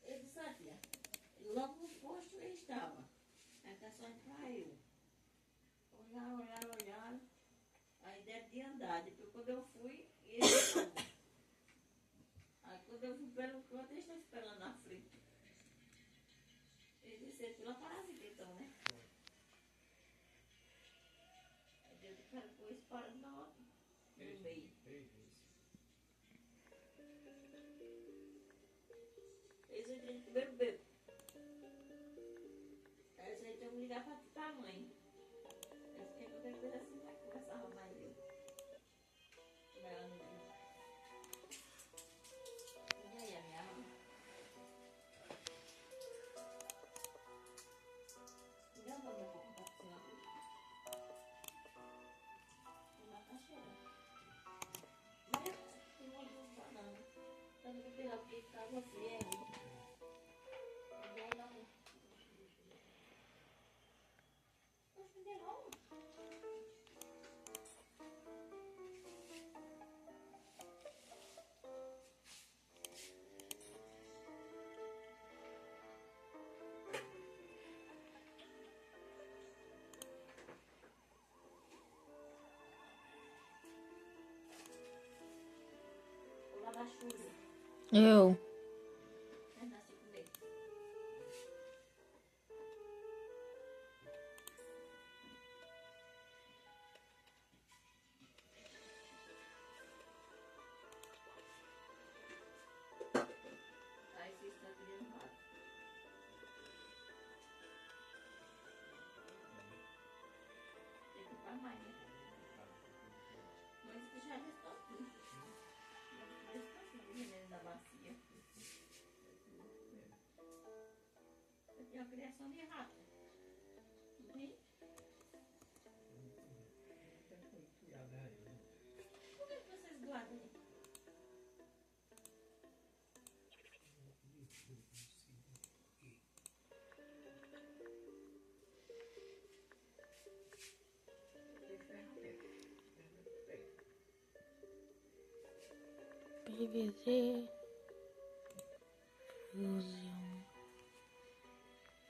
Ele sabia. Logo no posto ele estava. Aí tá só pra eu. Olhar. Aí deve de andar. Depois quando eu fui, ele estava. Aí quando eu fui pelo canto, ele estava esperando na frente. Ele disse, pela parasita então, né? Aí eu disse, cara, depois para no meio. Eles entram no primeiro bebo. Aí eles entram me ligar pra mãe. Eu fiquei qualquer coisa assim, vai conversar mais eu. Mas ela não viu. E aí, a minha mãe? Não vamos aqui contar pra você uma caixeira. Mas eu não vou banana. Eu não vou pegar porque tá você aí. Não dá não. Poxa, me derrama. Vou lavar a chuva. Eu. Nasci com medo. Aí você está querendo nada. Tem que comprar mais, né? Mas isso já restou tudo. Mas está assim, o veneno da bacia. Eu tenho uma criação de rato. Uhum. Por que vocês guardam aí? PVC. Fuse.